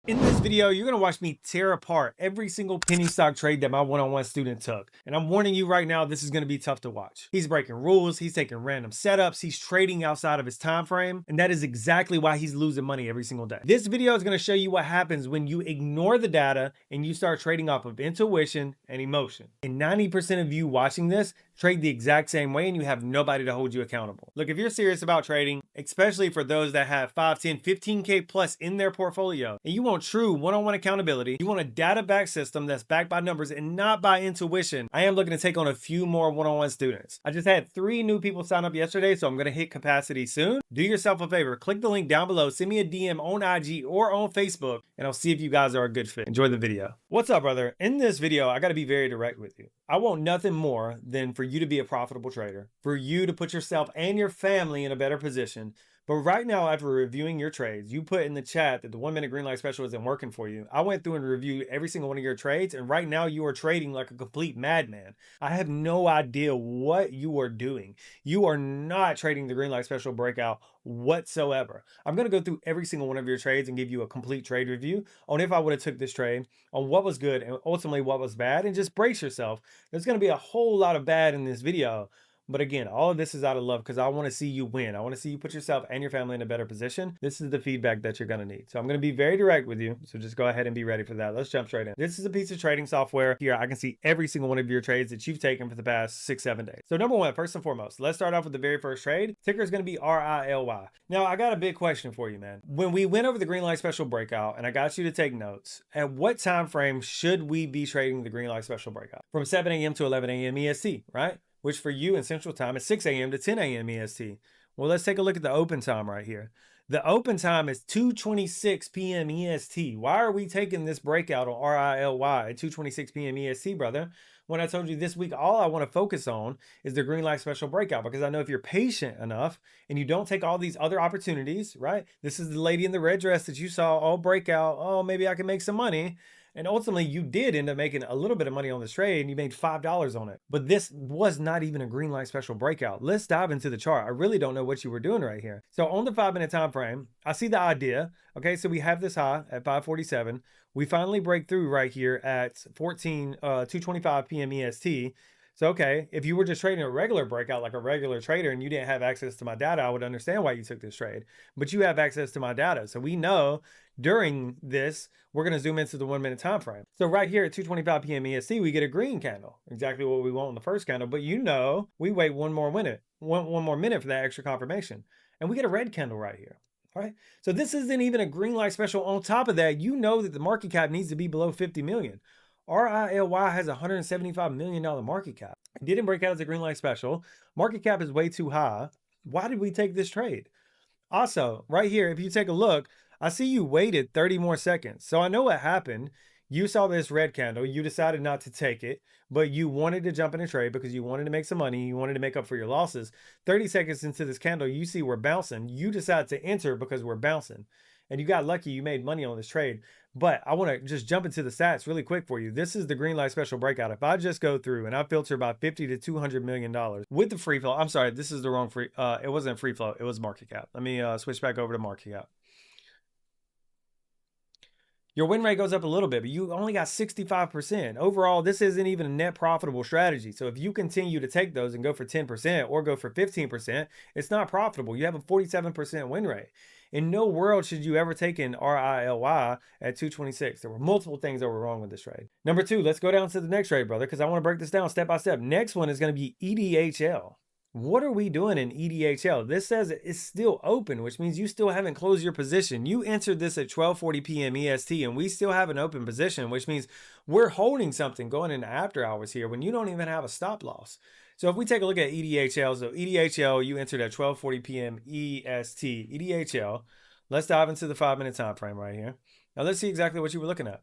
In this video, you're gonna watch me tear apart every single penny stock trade that my one-on-one student took. And I'm warning you right now, this is gonna be tough to watch. He's breaking rules, he's taking random setups, he's trading outside of his time frame, and that is exactly why he's losing money every single day. This video is gonna show you what happens when you ignore the data and you start trading off of intuition and emotion. And 90% of you watching this trade the exact same way and you have nobody to hold you accountable. Look, if you're serious about trading, especially for those that have 5, 10, 15K plus in their portfolio, and you want true one-on-one accountability, you want a data-backed system that's backed by numbers and not by intuition, I am looking to take on a few more one-on-one students. I just had 3 new people sign up yesterday, so I'm gonna hit capacity soon. Do yourself a favor, click the link down below, send me a DM on IG or on Facebook, and I'll see if you guys are a good fit. Enjoy the video. What's up, brother? In this video, I gotta be very direct with you. I want nothing more than for you to be a profitable trader, for you to put yourself and your family in a better position. But right now, after reviewing your trades, you put in the chat that the 1 minute green light special isn't working for you. I went through and reviewed every single one of your trades, and right now you are trading like a complete madman. I have no idea what you are doing. You are not trading the green light special breakout whatsoever. I'm going to go through every single one of your trades and give you a complete trade review on if I would have took this trade, on what was good and ultimately what was bad, and just brace yourself. There's going to be a whole lot of bad in this video. But again, all of this is out of love because I want to see you win. I want to see you put yourself and your family in a better position. This is the feedback that you're going to need. So I'm going to be very direct with you. So just go ahead and be ready for that. Let's jump straight in. This is a piece of trading software. Here, I can see every single one of your trades that you've taken for the past 6-7 days. So number one, first and foremost, let's start off with the very first trade. Ticker is going to be RILY. Now, I got a big question for you, man. When we went over the green light special breakout and I got you to take notes, at what time frame should we be trading the green light special breakout? From 7 a.m. to 11 a.m. EST, right? Which for you in Central Time is 6 a.m. to 10 a.m. EST. Well, let's take a look at the open time right here. The open time is 2:26 p.m. EST. Why are we taking this breakout on RILY at 2:26 p.m. EST, brother? When I told you this week, all I want to focus on is the green light special breakout, because I know if you're patient enough and you don't take all these other opportunities, right? This is the lady in the red dress that you saw all breakout. Oh, maybe I can make some money. And ultimately, you did end up making a little bit of money on this trade and you made $5 on it. But this was not even a green light special breakout. Let's dive into the chart. I really don't know what you were doing right here. So on the 5-minute time frame, I see the idea. Okay, so we have this high at 547. We finally break through right here at 2:25 p.m. EST. So, okay, if you were just trading a regular breakout like a regular trader and you didn't have access to my data, I would understand why you took this trade. But you have access to my data. So we know during this, we're going to zoom into the 1-minute time frame. So right here at 2:25 p.m. EST, we get a green candle, exactly what we want in the first candle. But you know, we wait one more minute for that extra confirmation. And we get a red candle right here. All right. So this isn't even a green light special. On top of that, you know that the market cap needs to be below 50 million. RILY has a $175 million market cap. It didn't break out as a green light special. Market cap is way too high. Why did we take this trade? Also, right here, if you take a look, I see you waited 30 more seconds. So I know what happened. You saw this red candle. You decided not to take it, but you wanted to jump in a trade because you wanted to make some money. You wanted to make up for your losses. 30 seconds into this candle, you see we're bouncing. You decide to enter because we're bouncing. And you got lucky. You made money on this trade. But I want to just jump into the stats really quick for you. This is the green light special breakout. If I just go through and I filter about 50 to $200 million with the free flow, I'm sorry, this is the wrong free. It wasn't free flow. It was market cap. Let me switch back over to market cap. Your win rate goes up a little bit, but you only got 65%. Overall, this isn't even a net profitable strategy. So if you continue to take those and go for 10% or go for 15%, it's not profitable. You have a 47% win rate. In no world should you ever take in RILY at 226. There were multiple things that were wrong with this trade. Number two, let's go down to the next trade, brother, because I want to break this down step by step. Next one is going to be EDHL. What are we doing in EDHL? This says it's still open, which means you still haven't closed your position. You entered this at 12:40 p.m. EST, and we still have an open position, which means we're holding something going into after hours here when you don't even have a stop loss. So if we take a look at EDHL, so EDHL, you entered at 12:40 p.m. EST, EDHL. Let's dive into the 5-minute time frame right here. Now let's see exactly what you were looking at.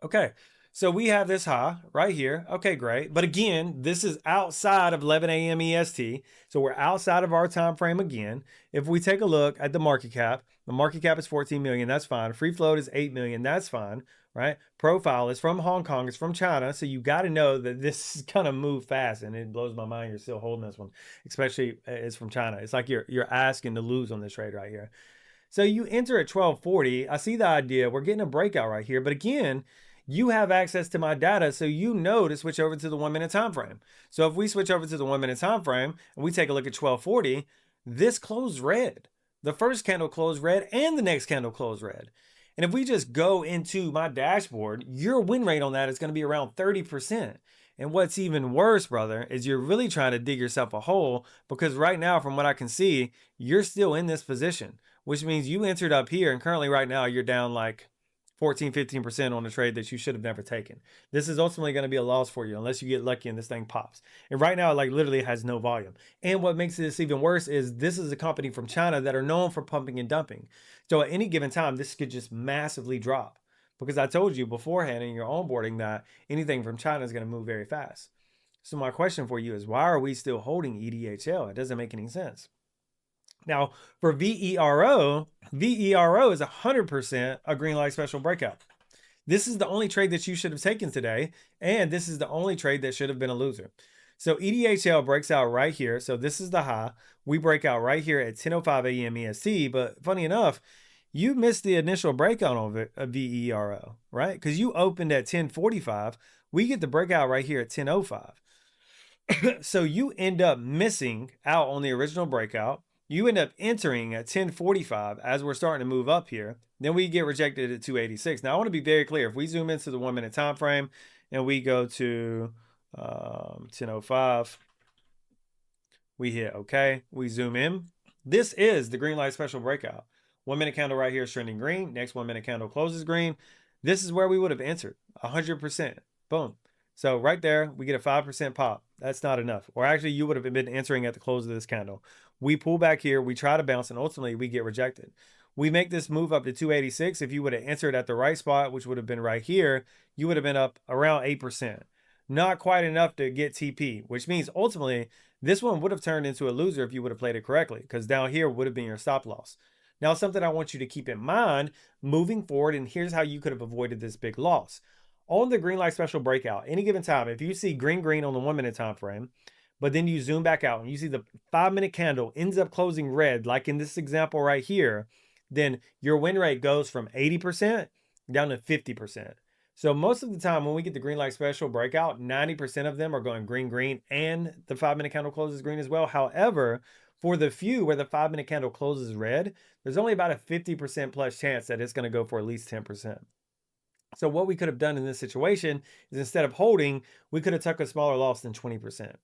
Okay. So we have this high right here. Okay, great. But again, this is outside of 11 a.m. EST. So we're outside of our time frame again. If we take a look at the market cap is 14 million. That's fine. Free float is 8 million. That's fine, right? Profile is from Hong Kong. It's from China. So you got to know that this is going to move fast. And it blows my mind you're still holding this one, especially it's from China. It's like you're asking to lose on this trade right here. So you enter at 1240. I see the idea. We're getting a breakout right here. But again, you have access to my data, so you know to switch over to the 1 minute time frame. So if we switch over to the 1 minute time frame and we take a look at 1240, this closed red. The first candle closed red and the next candle closed red. And if we just go into my dashboard, your win rate on that is going to be around 30%. And what's even worse, brother, is you're really trying to dig yourself a hole, because right now, from what I can see, you're still in this position, which means you entered up here, and currently right now you're down like 14, 15% on a trade that you should have never taken. This is ultimately going to be a loss for you unless you get lucky and this thing pops. And right now, it like literally has no volume. And what makes this even worse is this is a company from China that are known for pumping and dumping. So at any given time, this could just massively drop, because I told you beforehand in your onboarding that anything from China is going to move very fast. So my question for you is, why are we still holding EDHL? It doesn't make any sense. Now, for VERO, VERO is 100% a green light special breakout. This is the only trade that you should have taken today, and this is the only trade that should have been a loser. So EDHL breaks out right here. So this is the high. We break out right here at 10:05 a.m. EST, but funny enough, you missed the initial breakout on VERO, right? Because you opened at 10:45. We get the breakout right here at 10:05. So you end up missing out on the original breakout. You end up entering at 10:45 as we're starting to move up here. Then we get rejected at 286. Now I want to be very clear. If we zoom into the 1 minute time frame and we go to 10:05, we hit OK. We zoom in. This is the green light special breakout. 1 minute candle right here is trending green. Next 1 minute candle closes green. This is where we would have entered 100%. Boom. So right there, we get a 5% pop. That's not enough. Or actually, you would have been entering at the close of this candle. We pull back here, we try to bounce, and ultimately we get rejected. We make this move up to 286. If you would have entered at the right spot, which would have been right here, you would have been up around 8%. Not quite enough to get TP, which means ultimately this one would have turned into a loser if you would have played it correctly, because down here would have been your stop loss. Now, something I want you to keep in mind moving forward, and here's how you could have avoided this big loss. On the green light special breakout, any given time, if you see green on the 1 minute time frame, but then you zoom back out and you see the 5 minute candle ends up closing red, like in this example right here, then your win rate goes from 80% down to 50%. So most of the time when we get the green light special breakout, 90% of them are going green, and the 5 minute candle closes green as well. However, for the few where the 5 minute candle closes red, there's only about a 50% plus chance that it's going to go for at least 10%. So what we could have done in this situation is, instead of holding, we could have took a smaller loss than 20%.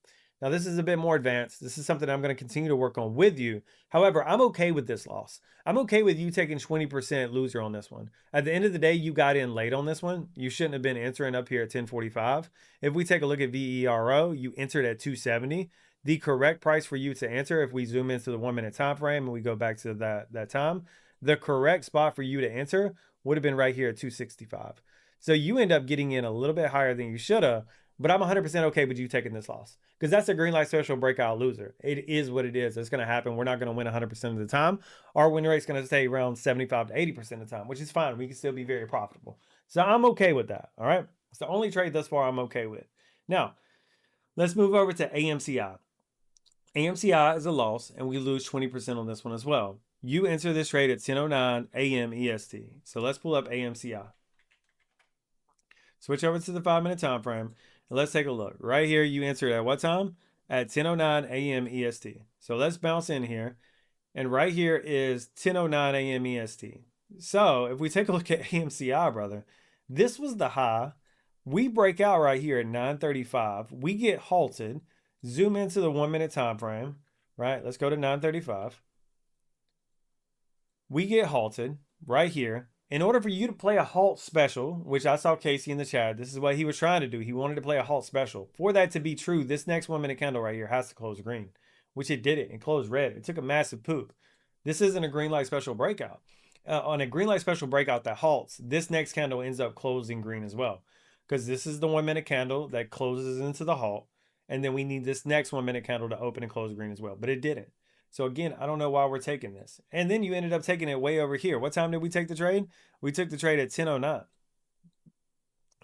Now, this is a bit more advanced. This is something I'm going to continue to work on with you. However, I'm okay with this loss. I'm okay with you taking 20% loser on this one. At the end of the day, you got in late on this one. You shouldn't have been entering up here at 10:45. If we take a look at VERO, you entered at 270. The correct price for you to enter, if we zoom into the 1 minute time frame and we go back to that time, the correct spot for you to enter would have been right here at 265. So you end up getting in a little bit higher than you should have, but I'm 100% okay with you taking this loss, because that's a green light special breakout loser. It is what it is. It's going to happen. We're not going to win 100% of the time. Our win rate is going to stay around 75 to 80% of the time, which is fine. We can still be very profitable. So I'm okay with that. All right. It's the only trade thus far I'm okay with. Now, let's move over to AMCI. AMCI is a loss, and we lose 20% on this one as well. You enter this trade at 10:09 a.m. EST. So let's pull up AMCI. Switch over to the 5 minute time frame, and let's take a look. Right here, you entered at what time? At 10:09 a.m. EST. So let's bounce in here. And right here is 10:09 a.m. EST. So if we take a look at AMCI, brother, this was the high. We break out right here at 9:35. We get halted. Zoom into the 1 minute time frame, right? Let's go to 9:35. We get halted right here. In order for you to play a halt special, which I saw Casey in the chat, this is what he was trying to do. He wanted to play a halt special. For that to be true, this next 1 minute candle right here has to close green, which it did it and closed red. It took a massive poop. This isn't a green light special breakout. On a green light special breakout that halts, this next candle ends up closing green as well, because this is the 1 minute candle that closes into the halt. And then we need this next 1 minute candle to open and close green as well, but it didn't. So again, I don't know why we're taking this. And then you ended up taking it way over here. What time did we take the trade? We took the trade at 10:09.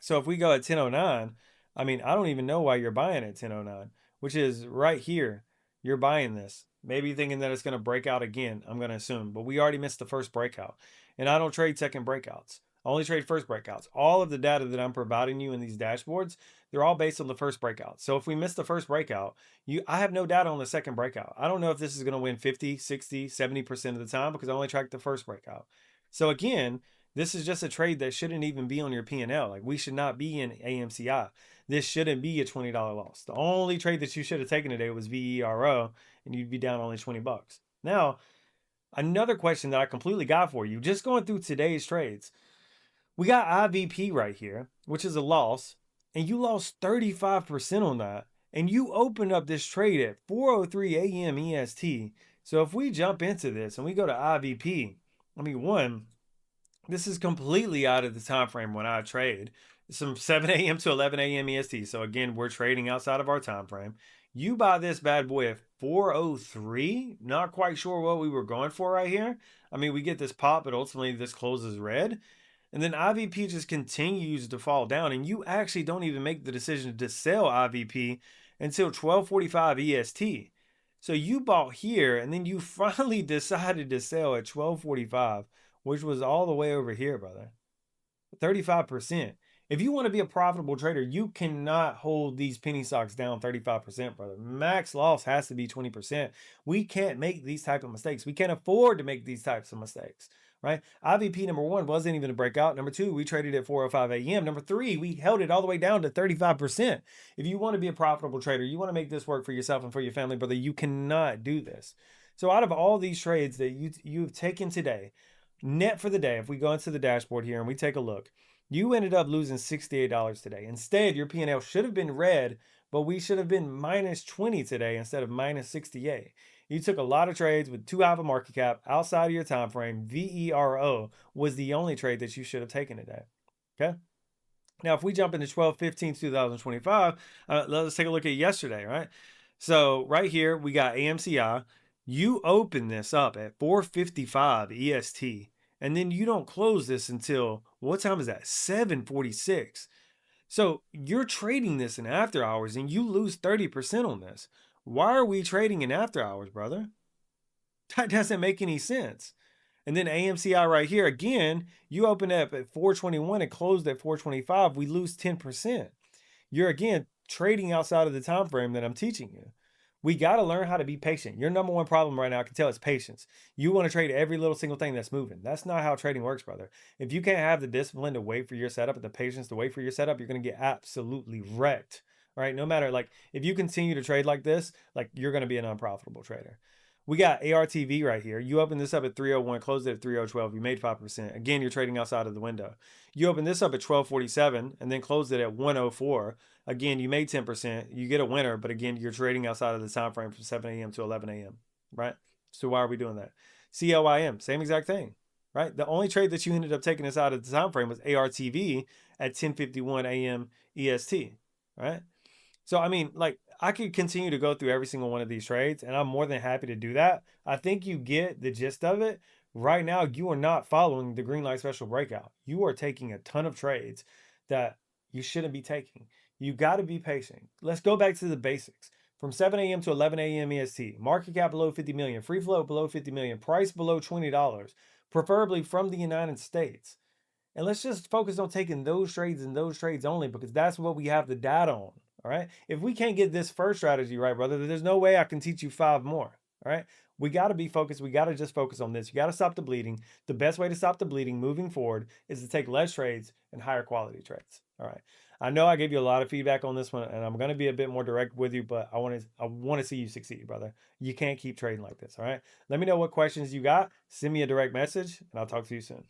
So if we go at 10:09, I mean, I don't even know why you're buying at 10:09, which is right here. You're buying this. maybe thinking that it's going to break out again, I'm going to assume. But we already missed the first breakout. And I don't trade second breakouts. I only trade first breakouts. All of the data that I'm providing you in these dashboards, they're all based on the first breakout. So if we miss the first breakout, I have no data on the second breakout. I don't know if this is going to win 50, 60, 70% of the time because I only track the first breakout. So again, this is just a trade that shouldn't even be on your P&L. Like, we should not be in AMCI. This shouldn't be a $20 loss. The only trade that you should have taken today was VERO, and you'd be down only 20 bucks. Now, another question that I completely got for you, just going through today's trades, we got IVP right here, which is a loss, and you lost 35% on that, and you opened up this trade at 4:03 a.m. EST. So if we jump into this and we go to IVP, I mean, one, this is completely out of the time frame when I trade. It's from 7 a.m. to 11 a.m. EST. So again, we're trading outside of our time frame. You buy this bad boy at 4:03. Not quite sure what we were going for right here. I mean, we get this pop, but ultimately this closes red. And then IVP just continues to fall down, and you actually don't even make the decision to sell IVP until 12:45 EST. So you bought here, and then you finally decided to sell at 12:45, which was all the way over here, brother. 35%. If you want to be a profitable trader, you cannot hold these penny stocks down 35%, brother. Max loss has to be 20%. We can't make these type of mistakes. We can't afford to make these types of mistakes, right? IVP number one wasn't even a breakout. Number two, we traded at 4:05 a.m. Number three, we held it all the way down to 35%. If you want to be a profitable trader, you want to make this work for yourself and for your family, brother, you cannot do this. So out of all these trades that you've taken today, net for the day, if we go into the dashboard here and we take a look, you ended up losing $68 today. Instead, your P&L should have been red, but we should have been minus 20 today instead of minus 68. You took a lot of trades with too high of a market cap outside of your time frame. VERO was the only trade that you should have taken today. Okay. Now, if we jump into 12/15/2025, let's take a look at yesterday, right? So right here, we got AMCI. You open this up at 4:55 EST, and then you don't close this until, what time is that? 7:46. So you're trading this in after hours, and you lose 30% on this. Why are we trading in after hours, brother? That doesn't make any sense. And then AMCI right here, again, you open up at 4:21 and closed at 4:25. We lose 10%. You're, again, trading outside of the time frame that I'm teaching you. We got to learn how to be patient. Your number one problem right now, I can tell, is patience. You want to trade every little single thing that's moving. That's not how trading works, brother. If you can't have the discipline to wait for your setup and the patience to wait for your setup, you're going to get absolutely wrecked. All right. No matter, like, if you continue to trade like this, like, you're going to be an unprofitable trader. We got ARTV right here. You open this up at 3:01, closed it at 3:12. You made 5%. Again, you're trading outside of the window. You open this up at 12:47 and then closed it at 1:04. Again, you made 10%. You get a winner, but again, you're trading outside of the time frame from 7 a.m. to 11 a.m., right? So why are we doing that? CLYM, same exact thing, right? The only trade that you ended up taking us out of the time frame was ARTV at 10:51 a.m. EST, right? So, I mean, like, I could continue to go through every single one of these trades, and I'm more than happy to do that. I think you get the gist of it. Right now, you are not following the green light special breakout. You are taking a ton of trades that you shouldn't be taking. You got to be patient. Let's go back to the basics. From 7 a.m. to 11 a.m. EST, market cap below 50 million, free float below 50 million, price below $20, preferably from the United States. And let's just focus on taking those trades and those trades only, because that's what we have the data on. All right. If we can't get this first strategy right, brother, there's no way I can teach you 5 more. All right. We got to be focused. We got to just focus on this. You got to stop the bleeding. The best way to stop the bleeding moving forward is to take less trades and higher quality trades. All right. I know I gave you a lot of feedback on this one, and I'm going to be a bit more direct with you, but I want to see you succeed, brother. You can't keep trading like this. All right. Let me know what questions you got. Send me a direct message, and I'll talk to you soon.